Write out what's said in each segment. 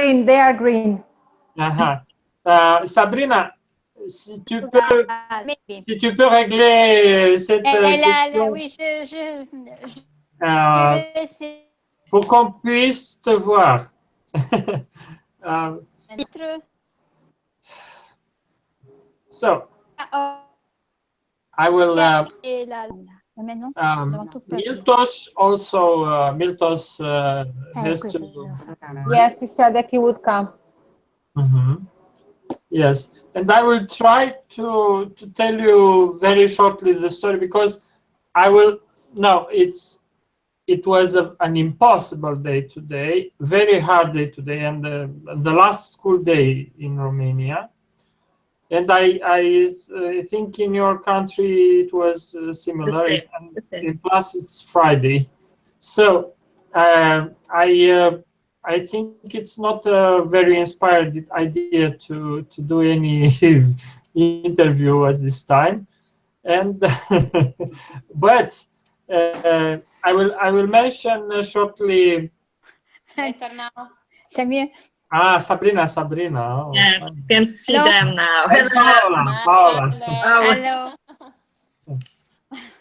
green. They are green. Sabrina, si tu peux régler cette question, oui, je vais essayer. Pour qu'on puisse te voir. So, I will. Miltos also. Miltos has to. Yes, he said that he would come. Yes, and I will try to tell you very shortly the story, because I will. No, it was an impossible day today, very hard day today, and the last school day in Romania. And I think in your country it was similar. In plus, it's Friday, so I think it's not a very inspired idea to do any interview at this time, and but I will mention shortly. Better now. Samuel. Sabrina. Oh, yes, can see them now. Paula. Hello.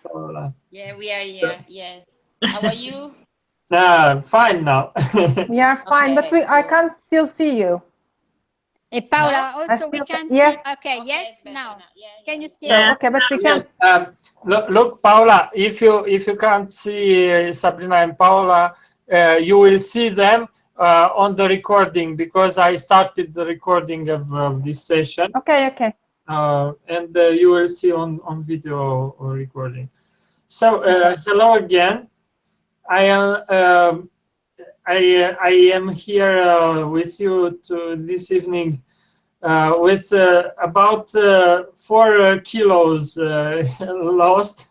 Paula. Yeah, we are here. Yes. How are you? Fine now. We are fine, but I can't still see you. Hey, Paula, also we can yes. see. Okay, yes, now. Can you see? So, okay, but we can. Yes, look, Paula, if you can't see Sabrina and Paula, you will see them on the recording, because I started the recording of this session. Okay. And you will see on video or recording. So hello again. I am here with you this evening with about 4 kilos lost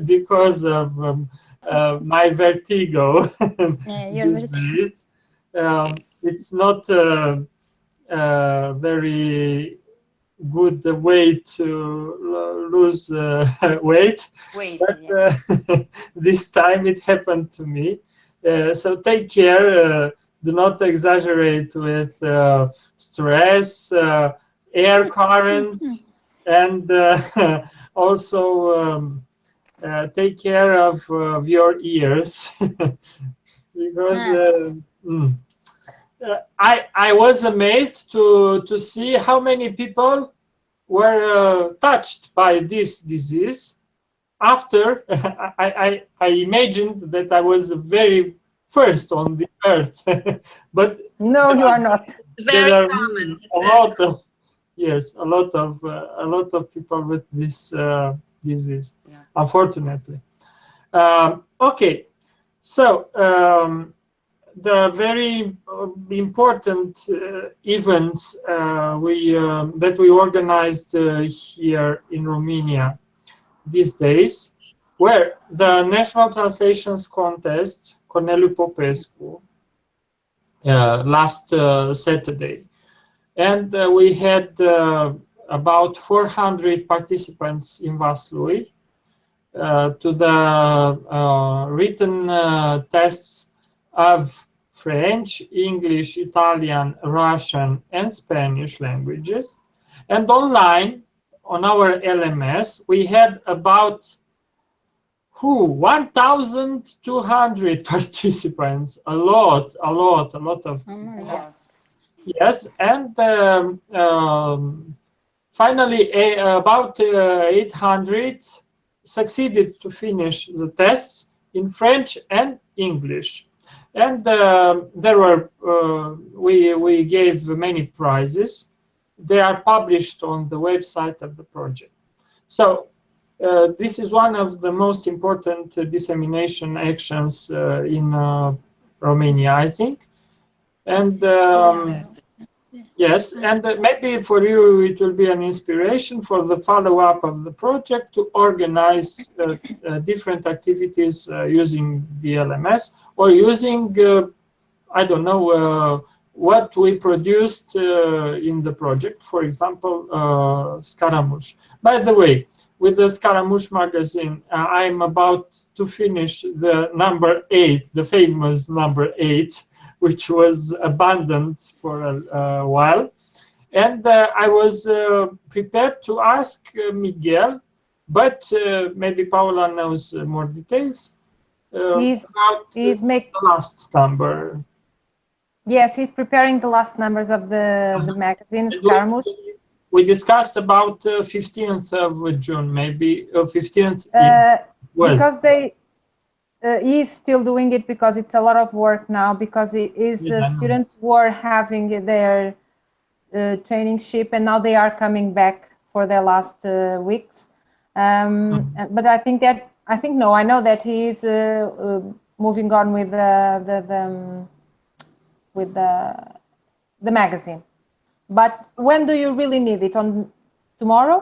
because of my vertigo. These days. It's not very good way to lose weight, but this time it happened to me. So take care. Do not exaggerate with stress, air currents, and also take care of your ears, because I was amazed to see how many people were touched by this disease. After I imagined that I was the very first on the earth, but no, you are not. Very common. A lot of people with this disease, unfortunately. Okay, so the very important events that we organized here in Romania these days were the National Translations Contest, Corneliu Popescu, last Saturday. And we had about 400 participants in Vaslui to the written tests of French, English, Italian, Russian, and Spanish languages. And online, on our LMS, we had about 1,200 participants. A lot of people. Yes, and finally about 800 succeeded to finish the tests in French and English. And there were we gave many prizes. They are published on the website of the project. So this is one of the most important dissemination actions in Romania, I think. And yes, and maybe for you it will be an inspiration for the follow-up of the project to organize different activities using the LMS, or using, I don't know, what we produced in the project, for example, Scaramouche. By the way, with the Scaramouche magazine, I'm about to finish the number 8, the famous number 8, which was abandoned for a while. And I was prepared to ask Miguel, but maybe Paula knows more details about the last number. Yes, he's preparing the last numbers of the magazine, Scaramouche. We discussed about 15th of June, maybe 15th. Because he's still doing it because it's a lot of work now, because students were having their training ship and now they are coming back for their last weeks. But I know that he is moving on with the magazine. But when do you really need it? On tomorrow?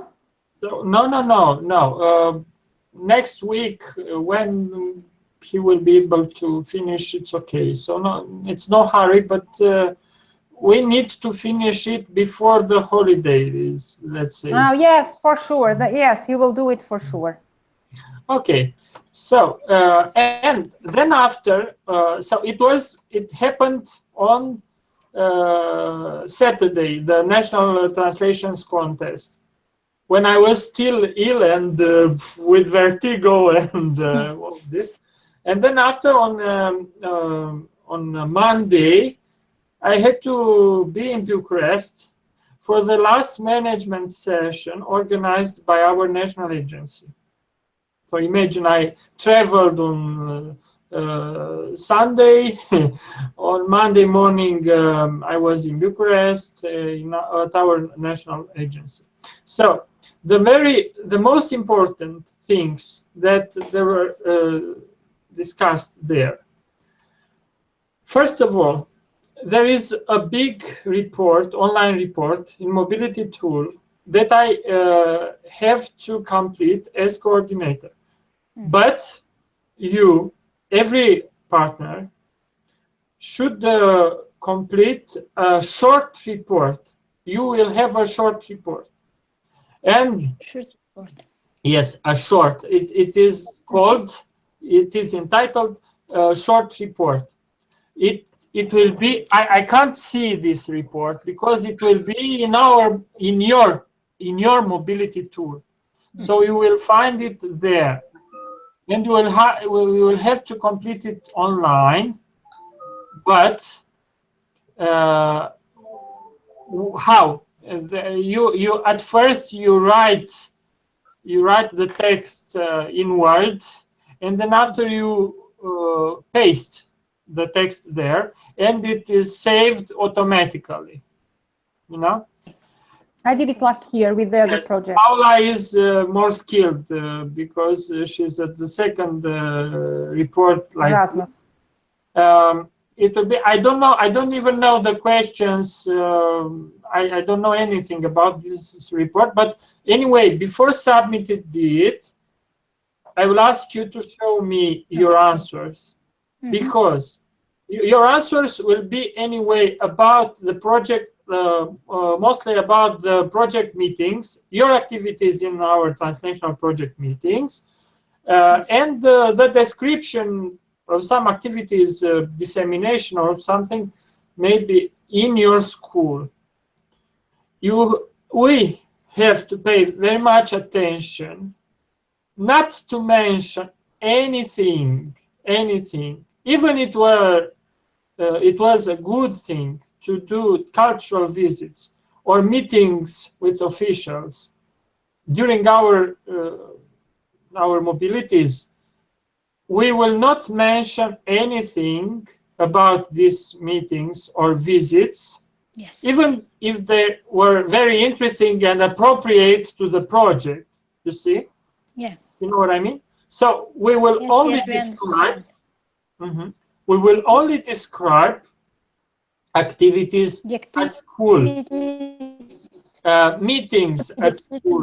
So, no. Next week, when he will be able to finish, it's okay. So it's no hurry, but we need to finish it before the holidays, let's say. Oh, yes, for sure. Yes, you will do it for sure. Okay. So and then after, so it happened on Saturday, the National Translations Contest, when I was still ill and with vertigo and all this. And then after on Monday, I had to be in Bucharest for the last management session organized by our national agency. So imagine I traveled on Sunday. On Monday morning, I was in Bucharest at our national agency. So the most important things that there were discussed there. First of all, there is a big report, online report in mobility tool that I have to complete as coordinator. But every partner should complete a short report. You will have a short report. And yes, a short. It is called, it is entitled short report. It will be, I can't see this report because it will be in your mobility tool. So you will find it there. And you will have to complete it online. But how? You at first you write the text in Word, and then after you paste the text there, and it is saved automatically. You know. I did it last year with the other project. Paula is more skilled because she's at the second report. Like Erasmus. It will be. I don't know. I don't even know the questions. I don't know anything about this report. But anyway, before submitting it, I will ask you to show me your answers, because your answers will be anyway about the project. Mostly about the project meetings, your activities in our translational project meetings, and the description of some activities, dissemination or something, maybe in your school. We have to pay very much attention not to mention anything, even it was a good thing to do cultural visits or meetings with officials during our mobilities. We will not mention anything about these meetings or visits, even if they were very interesting and appropriate to the project. You see? Yeah. You know what I mean? So we will only describe. We will only describe activities at school, meetings at school.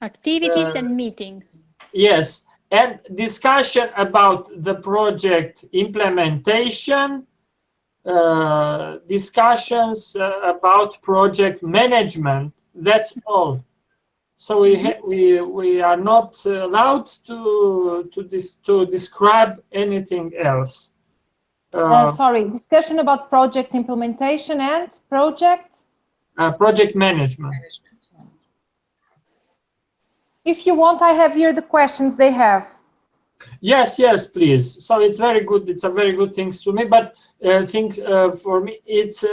Activities and meetings. Yes, and discussion about the project implementation, discussions about project management. That's all. So we are not allowed to describe anything else. Sorry, discussion about project implementation and project management. If you want, I have here the questions they have. Yes, yes, please. So it's very good. It's a very good thing to me. But for me, it's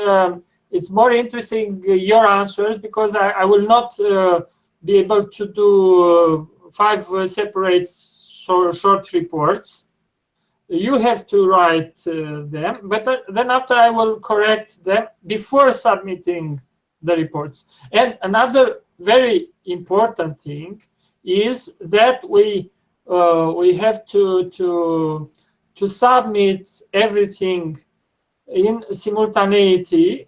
more interesting your answers, because I will not be able to do 5 separate short reports. You have to write them, but then after I will correct them before submitting the reports. And another very important thing is that we have to submit everything in simultaneity,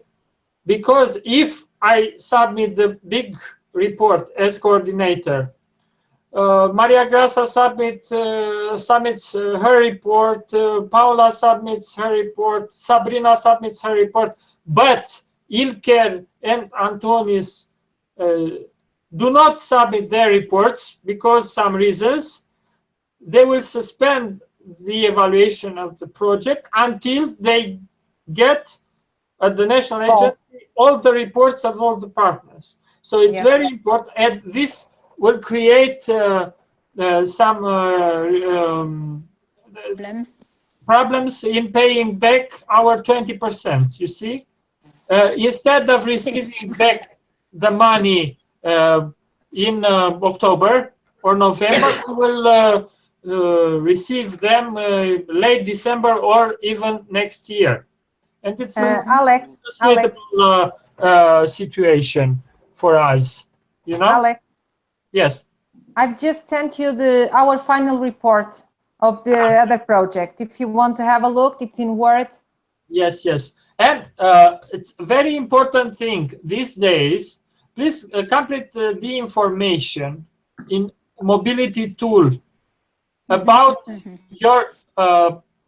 because if I submit the big report as coordinator, Maria Graça submits her report, Paula submits her report, Sabrina submits her report, but Ilker and Antonis do not submit their reports because some reasons. They will suspend the evaluation of the project until they get at the national agency all the reports of all the partners. So it's very important, and this will create some problems in paying back our 20%. You see, instead of receiving back the money in October or November, we will receive them late December or even next year, and it's a suitable situation for us. You know, Alex. Yes. I've just sent you our final report of the other project. If you want to have a look, it's in Word. Yes, yes. And it's a very important thing these days. Please complete the information in mobility tool about your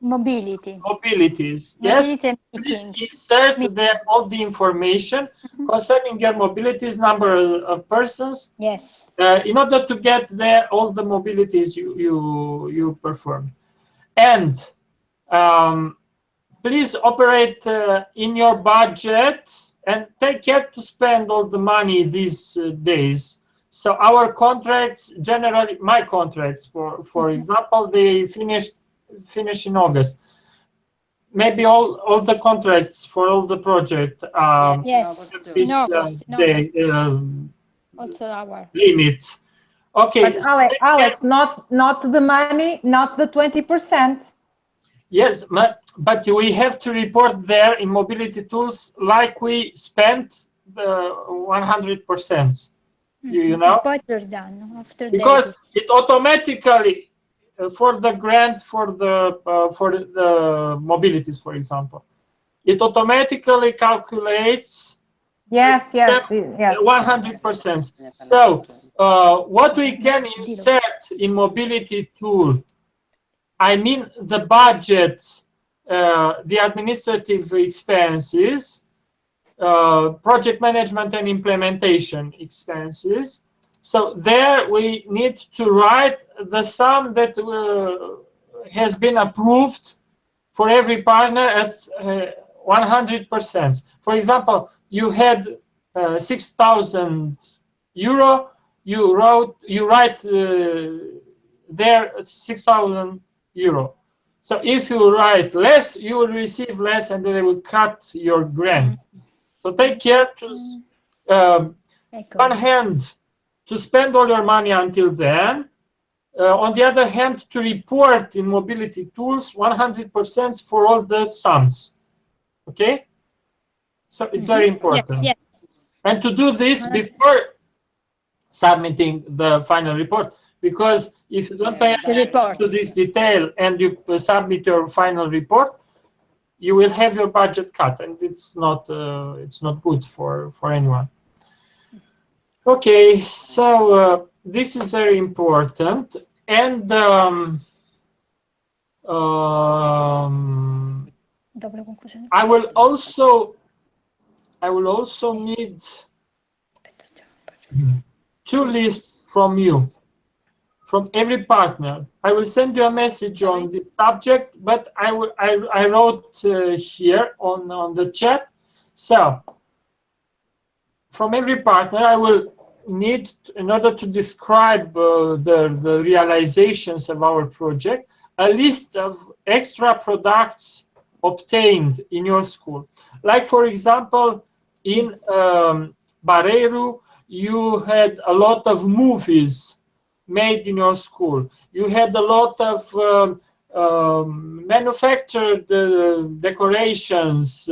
mobilities. Yes, please insert there all the information concerning your mobilities, number of persons. Yes. In order to get there all the mobilities you perform, and please operate in your budget and take care to spend all the money these days. So our contracts, generally my contracts, for example, they finish in August. Maybe all the contracts for all the project yes, this also our limit. Okay, but Alex, not the money, not the 20%. Yes, but we have to report there in mobility tools like we spent the 100%. You know, because it automatically for the grant for the mobilities, for example, it automatically calculates 100%. So what we can insert in mobility tool, I mean the budget, the administrative expenses, project management and implementation expenses. So there we need to write the sum that has been approved for every partner at 100%. For example, you had 6,000 euro. You write there 6,000 euro. So if you write less, you will receive less, and they will cut your grant. So take care to, one hand, to spend all your money until then. On the other hand, to report in mobility tools 100% for all the sums. Okay? So it's very important. Yes. And to do this before submitting the final report, because if you don't pay attention to this detail and you submit your final report, you will have your budget cut, and it's not good for anyone. Okay, so this is very important, and I will also need 2 lists from you. from every partner. I will send you a message on this subject, but I wrote here on the chat. So from every partner, I will need, in order to describe the realizations of our project, a list of extra products obtained in your school. Like, for example, in Barreiro, you had a lot of movies made in your school. You had a lot of manufactured decorations.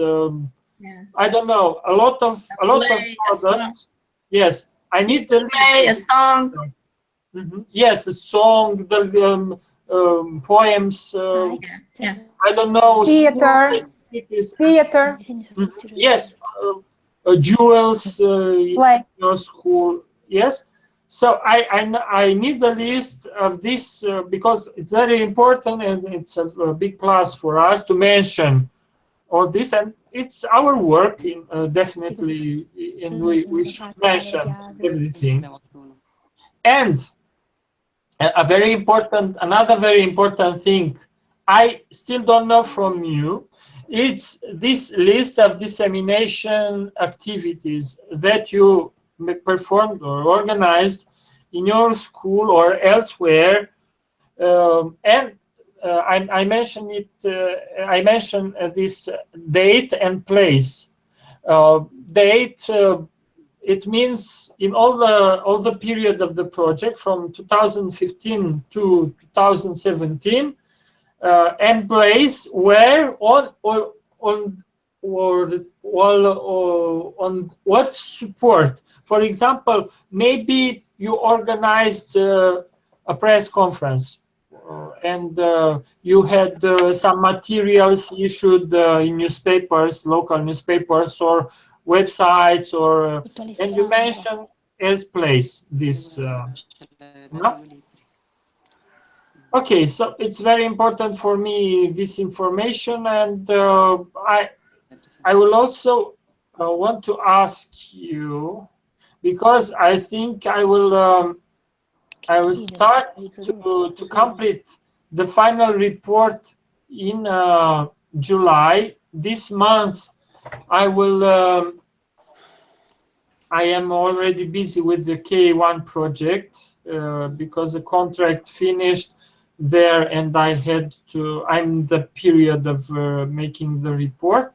Yes. I don't know, a lot of products. Yes, I need the Play a song. Yes, a song, the poems. Yes. I don't know. Theater. Theater. Yes, jewels in your school. Yes. So I need the list of this because it's very important, and it's a big plus for us to mention all this, and it's our work in definitely, and we should mention everything. And another very important thing I still don't know from you, it's this list of dissemination activities that you performed or organized in your school or elsewhere. And I mentioned it. I mentioned this date and place. Date. It means in all the period of the project from 2015 to 2017, and place where on what support. For example, maybe you organized a press conference, and you had some materials issued in newspapers, local newspapers or websites, or and you mentioned as place this. No? Okay, so it's very important for me, this information, and I will also want to ask you, because I think I will start to complete the final report in July. This month I will I am already busy with the KA1 project because the contract finished there, and I'm the period of making the report.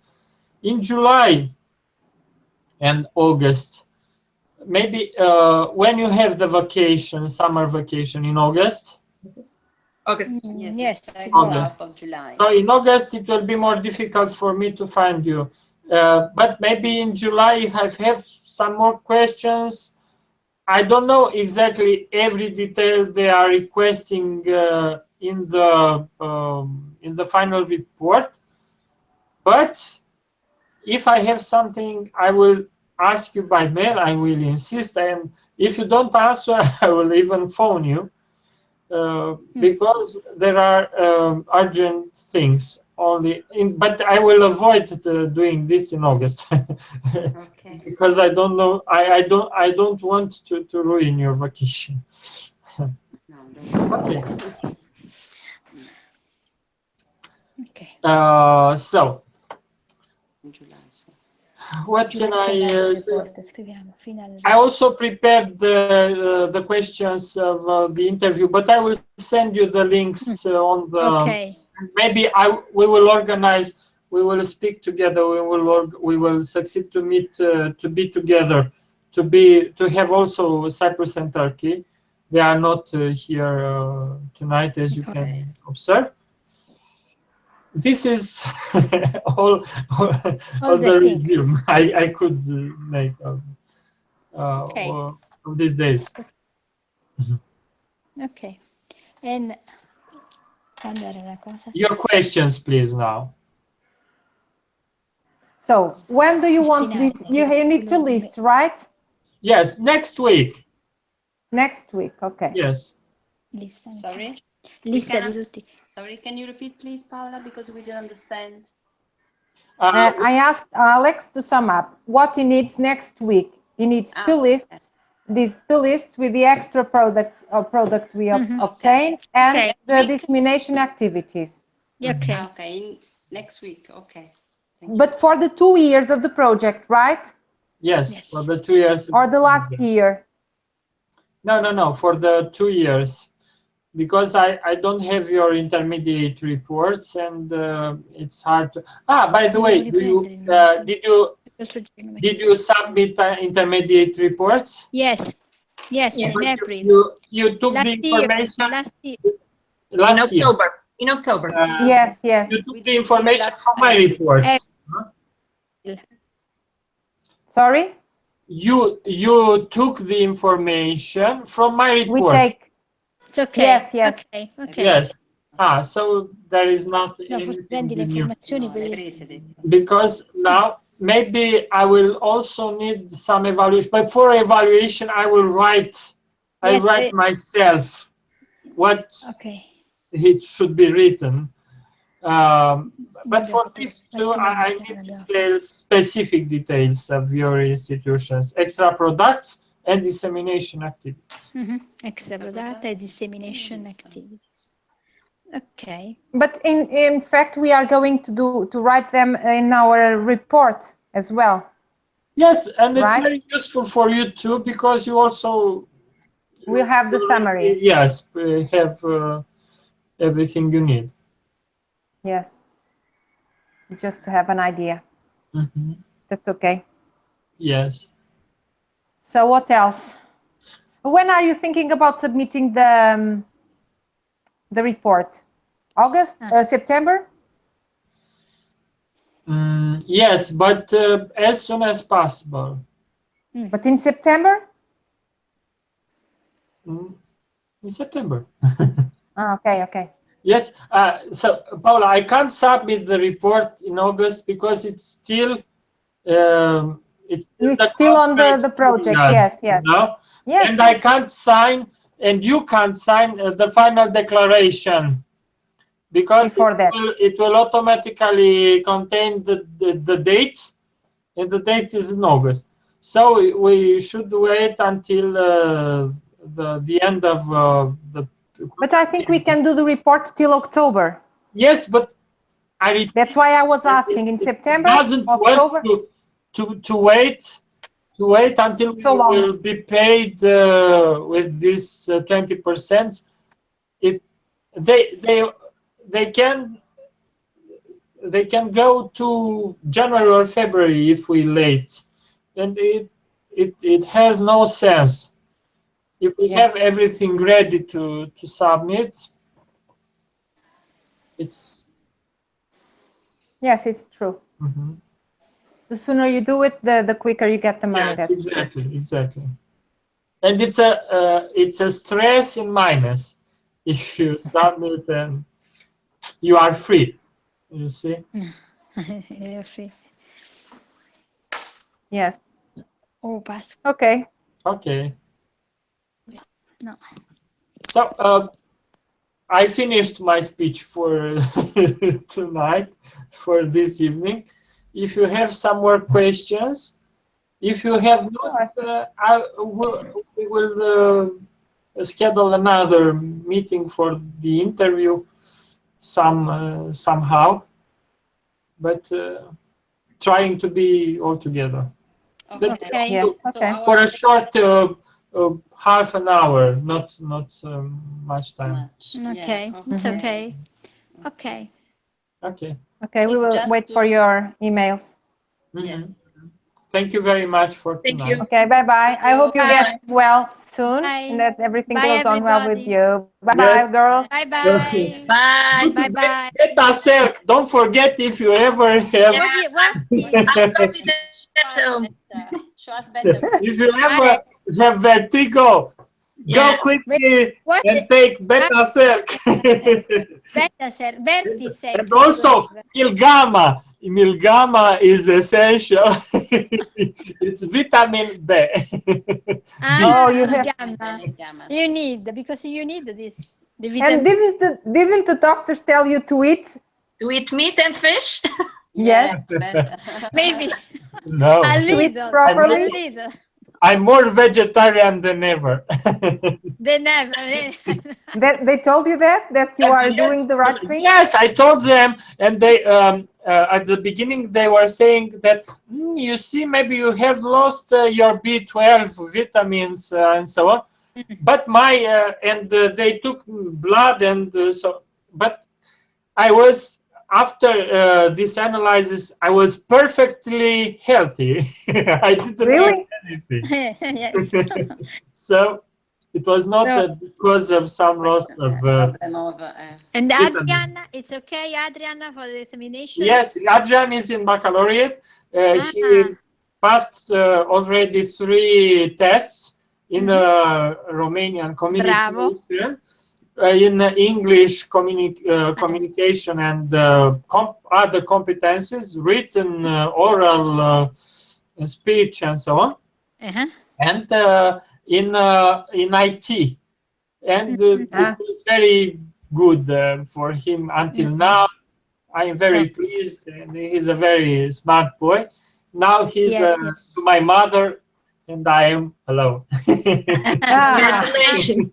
In July and August, maybe when you have the vacation, summer vacation in August? August. Yes, August. Of July. So in August, it will be more difficult for me to find you. But maybe in July, if I have some more questions, I don't know exactly every detail they are requesting in the final report. But if I have something, I will ask you by mail. I will insist, and if you don't answer, I will even phone you. Because there are urgent things only but I will avoid doing this in August. Okay. Because I don't know, I don't want to ruin your vacation. Okay. So what can I say? I also prepared the questions of the interview, but I will send you the links on the. Okay. Maybe we will organize. We will speak together. We will succeed to meet to be together. To have also Cyprus and Turkey. They are not here tonight, as you can observe. This is all the resume I could make of these days. Okay. And your questions, please, now. So when do you want this? You need to list, right? Yes, next week. Next week, okay. Yes. Sorry? Sorry, can you repeat, please, Paola, because we didn't understand. I asked Alex to sum up what he needs next week. He needs 2 lists these two lists with the extra products or product we obtain and Okay. the dissemination activities. Okay. Okay, next week. Okay. But for the 2 years of the project, right? Yes, Yes. for the 2 years. Or the last year? No, for the 2 years. Because I don't have your intermediate reports, and it's hard to. By the way, did you submit intermediate reports? Yes. Yes. Yes. In April. You took the information Last year. last year. In October. Yes, yes. You took the information from my report. Sorry? You took the information from my We report. take. It's okay. Yes, yes. Okay. Okay. Yes. So there is not No, forse anything prendi le new. informazioni No, per- le prese. Because now maybe I will also need some evaluation. But for evaluation, I will write. I Yes, write myself what Okay. it should be written. But for these two, I need details, specific details of your institutions, extra products and dissemination activities. Extra product and dissemination activities. Okay. But in fact, we are going to write them in our report as well. Yes, and it's Right. very useful for you too, because you also We'll have the summary. Yes, have everything you need. Yes. Just to have an idea. That's okay. Yes. So what else? When are you thinking about submitting the report? August? September? Yes, but as soon as possible. But in September? In September. Okay. Yes. So, Paula, I can't submit the report in August because it's still it's still on the project. Yes. No? Yes. And I can't sign, and you can't sign the final declaration because it will automatically contain the date, and the date is in August. So we should wait until the end of the. But I think we can do the report till October. Yes, but that's why I was asking in September. It doesn't October. work to wait until we will be paid with this 20%. They can go to January or February if we late, and it has no sense. If we have everything ready to submit, it's. Yes, it's true. The sooner you do it, the quicker you get the money. Yes, exactly. And it's a stress in minus. If you submit, and you are free. You see. You're free. Yes. Oh, pass. Okay. No. So I finished my speech for tonight, for this evening. If you have some more questions, if you have not, we will schedule another meeting for the interview somehow, but trying to be all together. Okay. Yes. Okay. For a short half an hour, not much time. Okay. It's okay. Okay. Okay. We will wait for your emails. Yes. Thank you very much for tonight. Okay. Bye. I hope you get well soon and that everything goes on well with you. Bye, girl. Bye. Bye. Beta Circ, don't forget if you ever have. Show us better. If you ever have vertigo, go quickly and take Beta Circ. And also Milgamma. Milgamma is essential. It's vitamin B. You have gamma. You need, because you need this. And didn't the doctors tell you to eat? To eat meat and fish? Yes. Maybe. No. A little. Properly. A little. I'm more vegetarian than ever. They never. They told you that you are Yes, doing the right thing? Yes, I told them, and they at the beginning they were saying that you see, maybe you have lost your B12 vitamins and so on. But my and they took blood and so, but I was, after this analysis, I was perfectly healthy. I didn't Really? have anything. Yes. So it was not because of some loss of. And vitamin. Adriana, it's okay, Adriana, for the examination? Yes, Adrian is in baccalaureate. He passed already 3 tests in Romanian communication, in English communication, and other competences, written, oral, speech, and so on, and in IT. And it was very good for him until now. I am very pleased, and he's a very smart boy. Now he's to my mother, and I am alone. Congratulations.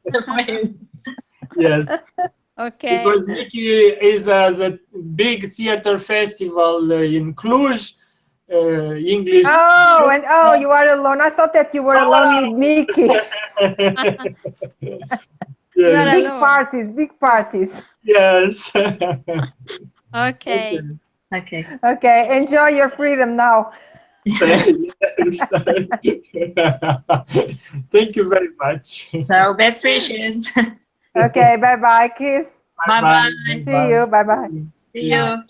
Yes. Okay. Because Nikki is the big theater festival in Cluj, English. Oh, and you are alone. I thought that you were alone with Nikki. Yes. Big parties. Yes. Okay. Okay, enjoy your freedom now. Yes. Thank you very much. So best wishes. Okay, bye-bye. Kiss. Bye-bye. See you. Bye-bye. See you.